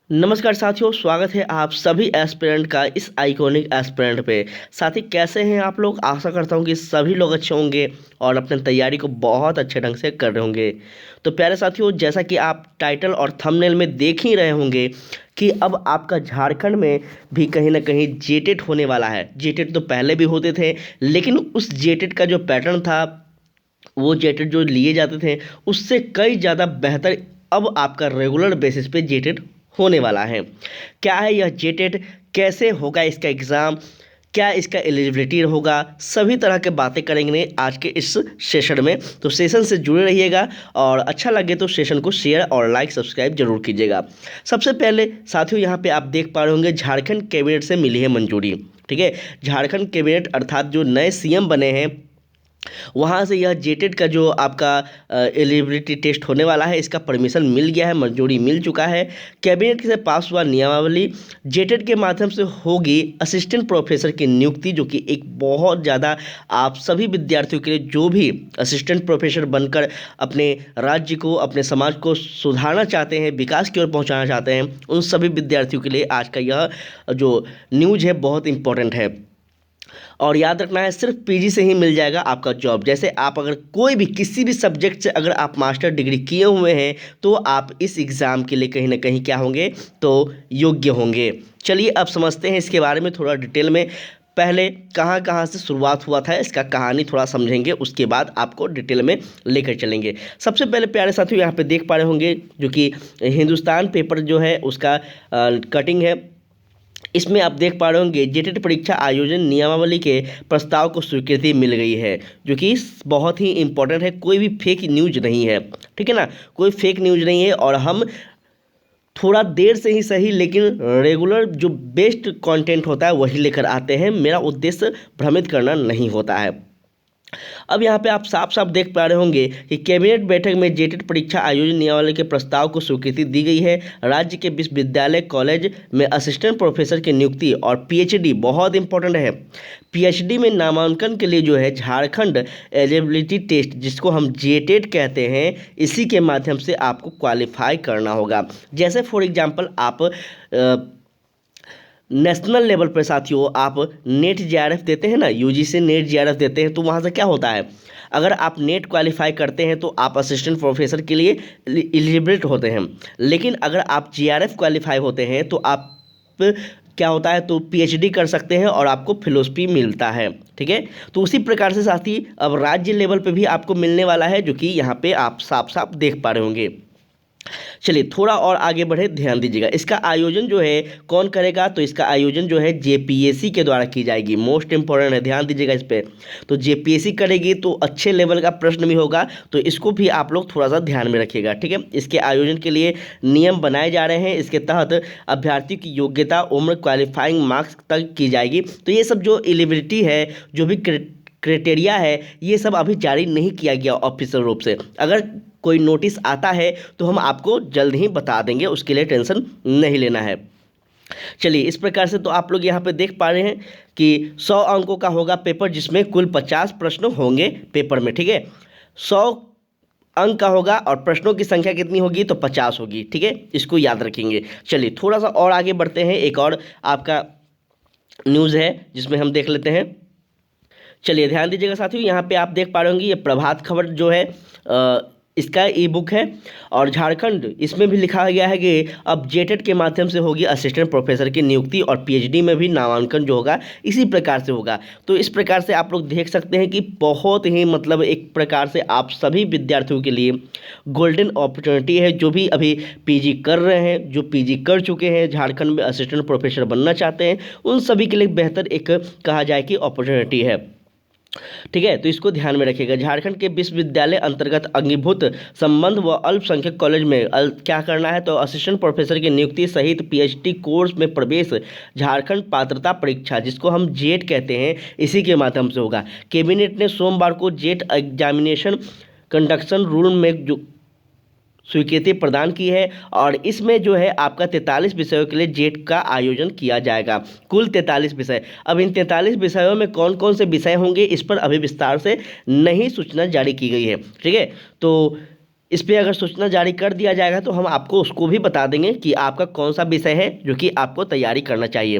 नमस्कार साथियों, स्वागत है आप सभी एस्पिरेंट का इस आइकॉनिक एस्पिरेंट पे। साथी कैसे हैं आप लोग? आशा करता हूँ कि सभी लोग अच्छे होंगे और अपनी तैयारी को बहुत अच्छे ढंग से कर रहे होंगे। तो प्यारे साथियों, जैसा कि आप टाइटल और थंबनेल में देख ही रहे होंगे कि अब आपका झारखंड में भी कहीं ना कहीं जेटेट होने वाला है। जेटेट तो पहले भी होते थे, लेकिन उस जेटेट का जो पैटर्न था, वो जेटेट जो लिए जाते थे, उससे कई ज़्यादा बेहतर अब आपका रेगुलर बेसिस पे जेटेट होने वाला है। क्या है यह जेटेट, कैसे होगा इसका एग्ज़ाम, क्या इसका एलिजिबिलिटी होगा, सभी तरह के बातें करेंगे आज के इस सेशन में। तो सेशन से जुड़े रहिएगा और अच्छा लगे तो सेशन को शेयर और लाइक सब्सक्राइब जरूर कीजिएगा। सबसे पहले साथियों, यहाँ पे आप देख पा रहे होंगे झारखंड कैबिनेट से मिली है मंजूरी। ठीक है, झारखंड कैबिनेट अर्थात जो नए सीएम बने हैं, वहाँ से यह जेटेट का जो आपका एलिजिबिलिटी टेस्ट होने वाला है, इसका परमिशन मिल गया है, मंजूरी मिल चुका है। कैबिनेट से पास हुआ नियमावली, जेटेट के माध्यम से होगी असिस्टेंट प्रोफेसर की नियुक्ति, जो कि एक बहुत ज़्यादा आप सभी विद्यार्थियों के लिए, जो भी असिस्टेंट प्रोफेसर बनकर अपने राज्य को, अपने समाज को सुधारना चाहते हैं, विकास की ओर पहुँचाना चाहते हैं, उन सभी विद्यार्थियों के लिए आज का यह जो न्यूज़ है बहुत इंपॉर्टेंट है। और याद रखना है, सिर्फ पीजी से ही मिल जाएगा आपका जॉब। जैसे आप अगर कोई भी किसी भी सब्जेक्ट से अगर आप मास्टर डिग्री किए हुए हैं, तो आप इस एग्ज़ाम के लिए कहीं ना कहीं क्या होंगे, तो योग्य होंगे। चलिए अब समझते हैं इसके बारे में थोड़ा डिटेल में। पहले कहाँ कहाँ से शुरुआत हुआ था, इसका कहानी थोड़ा समझेंगे, उसके बाद आपको डिटेल में लेकर चलेंगे। सबसे पहले प्यारे साथियों, यहाँ पे देख पा रहे होंगे जो कि हिंदुस्तान पेपर जो है उसका कटिंग है। इसमें आप देख पा रहे होंगे जेटेट परीक्षा आयोजन नियमावली के प्रस्ताव को स्वीकृति मिल गई है, जो कि बहुत ही इंपॉर्टेंट है। कोई भी फेक न्यूज नहीं है, ठीक है ना, कोई फेक न्यूज नहीं है। और हम थोड़ा देर से ही सही, लेकिन रेगुलर जो बेस्ट कंटेंट होता है वही लेकर आते हैं। मेरा उद्देश्य भ्रमित करना नहीं होता है। अब यहाँ पे आप साफ साफ देख पा रहे होंगे कि कैबिनेट बैठक में जेटेट परीक्षा आयोजन नियमावली के प्रस्ताव को स्वीकृति दी गई है। राज्य के विश्वविद्यालय कॉलेज में असिस्टेंट प्रोफेसर की नियुक्ति और पीएचडी, बहुत इंपॉर्टेंट है, पीएचडी में नामांकन के लिए जो है झारखंड एलिजिबिलिटी टेस्ट, जिसको हम जेटेट कहते हैं, इसी के माध्यम से आपको क्वालिफाई करना होगा। जैसे फॉर एग्जांपल आप नेशनल लेवल पर साथियों आप नेट जेआरएफ देते हैं ना, यूजीसी नेट जेआरएफ देते हैं, तो वहाँ से क्या होता है, अगर आप नेट क्वालिफाई करते हैं तो आप असिस्टेंट प्रोफेसर के लिए एलिजिबल होते हैं। लेकिन अगर आप जीआरएफ क्वालिफाई होते हैं तो आप क्या होता है, तो पीएचडी कर सकते हैं और आपको फेलोशिप मिलता है। ठीक है, तो उसी प्रकार से साथी अब राज्य लेवल पे भी आपको मिलने वाला है, जो कि यहाँ पे आप साफ साफ देख पा रहे होंगे। चलिए थोड़ा और आगे बढ़े, ध्यान दीजिएगा। इसका आयोजन जो है कौन करेगा, तो इसका आयोजन जो है जेपीएससी के द्वारा की जाएगी। मोस्ट इंपॉर्टेंट है, ध्यान दीजिएगा इस पर। तो जेपीएससी करेगी तो अच्छे लेवल का प्रश्न भी होगा, तो इसको भी आप लोग थोड़ा सा ध्यान में रखिएगा। ठीक है, इसके आयोजन के लिए नियम बनाए जा रहे हैं। इसके तहत अभ्यर्थी की योग्यता, उम्र, क्वालिफाइंग मार्क्स तक की जाएगी। तो ये सब जो एलिजिबिलिटी है, जो भी क्राइटेरिया है, ये सब अभी जारी नहीं किया गया ऑफिशियल रूप से। अगर कोई नोटिस आता है तो हम आपको जल्द ही बता देंगे, उसके लिए टेंशन नहीं लेना है। चलिए इस प्रकार से तो आप लोग यहाँ पे देख पा रहे हैं कि 100 अंकों का होगा पेपर, जिसमें कुल 50 प्रश्न होंगे पेपर में। ठीक है, 100 अंक का होगा और प्रश्नों की संख्या कितनी होगी, तो 50 होगी। ठीक है, इसको याद रखेंगे। चलिए थोड़ा सा और आगे बढ़ते हैं, एक और आपका न्यूज़ है जिसमें हम देख लेते हैं। चलिए ध्यान दीजिएगा साथियों, यहाँ पे आप देख पा रहे होंगे ये प्रभात खबर जो है इसका ई बुक है, और झारखंड इसमें भी लिखा गया है कि अब जेटेट के माध्यम से होगी असिस्टेंट प्रोफेसर की नियुक्ति और पीएचडी में भी नामांकन जो होगा इसी प्रकार से होगा। तो इस प्रकार से आप लोग देख सकते हैं कि बहुत ही मतलब एक प्रकार से आप सभी विद्यार्थियों के लिए गोल्डन अपॉर्चुनिटी है। जो भी अभी पीजी कर रहे हैं, जो पीजी कर चुके हैं, झारखंड में असिस्टेंट प्रोफेसर बनना चाहते हैं, उन सभी के लिए बेहतर एक कहा जाए कि अपॉर्चुनिटी है। ठीक है, तो इसको ध्यान में रखिएगा। झारखंड के विश्वविद्यालय अंतर्गत अंगीभूत संबंध व अल्पसंख्यक कॉलेज में क्या करना है, तो असिस्टेंट प्रोफेसर की नियुक्ति सहित पीएचडी कोर्स में प्रवेश झारखंड पात्रता परीक्षा, जिसको हम जेट कहते हैं, इसी के माध्यम से होगा। कैबिनेट ने सोमवार को जेट एग्जामिनेशन कंडक्शन रूल में जो स्वीकृति प्रदान की है, और इसमें जो है आपका 43 विषयों के लिए जेट का आयोजन किया जाएगा। कुल 43 विषय। अब इन 43 विषयों में कौन कौन से विषय होंगे, इस पर अभी विस्तार से नहीं सूचना जारी की गई है। ठीक है, तो इस पे अगर सूचना जारी कर दिया जाएगा तो हम आपको उसको भी बता देंगे कि आपका कौन सा विषय है जो कि आपको तैयारी करना चाहिए।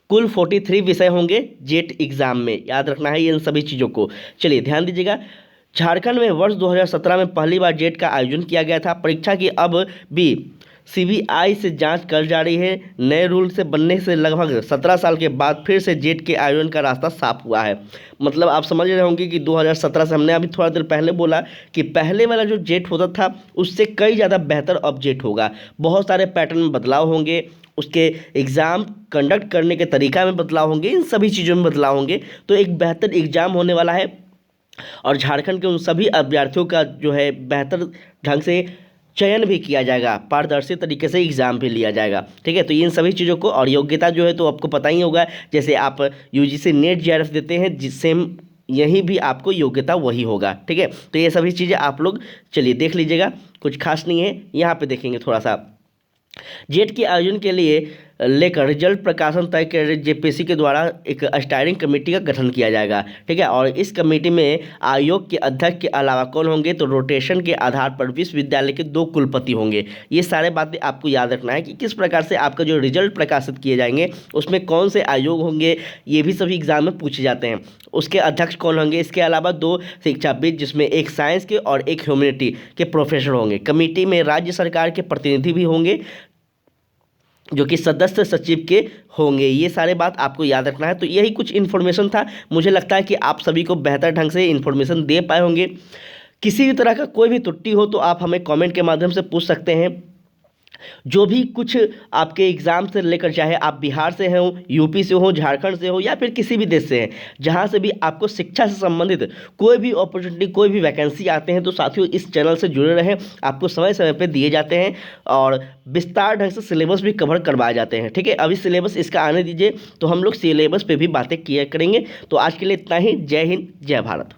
कुल 43 विषय होंगे जेट एग्जाम में, याद रखना है इन सभी चीज़ों को। चलिए ध्यान दीजिएगा। झारखंड में वर्ष 2017 में पहली बार जेट का आयोजन किया गया था। परीक्षा की अब भी सीबीआई से जांच कर जा रही है। नए रूल से बनने से लगभग 17 साल के बाद फिर से जेट के आयोजन का रास्ता साफ हुआ है। मतलब आप समझ रहे होंगे कि 2017 से, हमने अभी थोड़ा देर पहले बोला कि पहले वाला जो जेट होता था उससे कई ज़्यादा बेहतर अब जेट होगा। बहुत सारे पैटर्न में बदलाव होंगे, उसके एग्ज़ाम कंडक्ट करने के तरीका में बदलाव होंगे, इन सभी चीज़ों में बदलाव होंगे। तो एक बेहतर एग्ज़ाम होने वाला है और झारखंड के उन सभी अभ्यर्थियों का जो है बेहतर ढंग से चयन भी किया जाएगा, पारदर्शी तरीके से एग्ज़ाम भी लिया जाएगा। ठीक है, तो इन सभी चीज़ों को, और योग्यता जो है तो आपको पता ही होगा, जैसे आप यूजीसी नेट जेआरएफ देते हैं जिससे यही भी आपको योग्यता वही होगा। ठीक है, तो ये सभी चीज़ें आप लोग चलिए देख लीजिएगा, कुछ खास नहीं है। यहाँ पे देखेंगे थोड़ा सा जेट के आयोजन के लिए लेकर रिजल्ट प्रकाशन तय कर जेपीएससी के द्वारा एक स्टायरिंग कमेटी का गठन किया जाएगा। ठीक है, और इस कमेटी में आयोग के अध्यक्ष के अलावा कौन होंगे, तो रोटेशन के आधार पर विश्वविद्यालय के 2 कुलपति होंगे। ये सारे बातें आपको याद रखना है कि किस प्रकार से आपका जो रिजल्ट प्रकाशित किए जाएंगे उसमें कौन से आयोग होंगे, ये भी सभी एग्जाम में पूछे जाते हैं। उसके अध्यक्ष कौन होंगे, इसके अलावा 2 शिक्षाविद जिसमें एक साइंस के और एक ह्यूमैनिटी के प्रोफेसर होंगे। कमेटी में राज्य सरकार के प्रतिनिधि भी होंगे जो कि सदस्य सचिव के होंगे। ये सारे बात आपको याद रखना है। तो यही कुछ इन्फॉर्मेशन था। मुझे लगता है कि आप सभी को बेहतर ढंग से इन्फॉर्मेशन दे पाए होंगे। किसी भी तरह का कोई भी त्रुटि हो तो आप हमें कमेंट के माध्यम से पूछ सकते हैं। जो भी कुछ आपके एग्ज़ाम से लेकर, चाहे आप बिहार से हो, यूपी से हो, झारखंड से हो या फिर किसी भी देश से हैं, जहां से भी आपको शिक्षा से संबंधित कोई भी अपॉर्चुनिटी, कोई भी वैकेंसी आते हैं तो साथियों इस चैनल से जुड़े रहें। आपको समय समय पे दिए जाते हैं और विस्तार ढंग से सिलेबस भी कवर करवाए जाते हैं। ठीक है, अभी सिलेबस इसका आने दीजिए तो हम लोग सिलेबस पर भी बातें किया करेंगे। तो आज के लिए इतना ही। जय हिंद, जय भारत।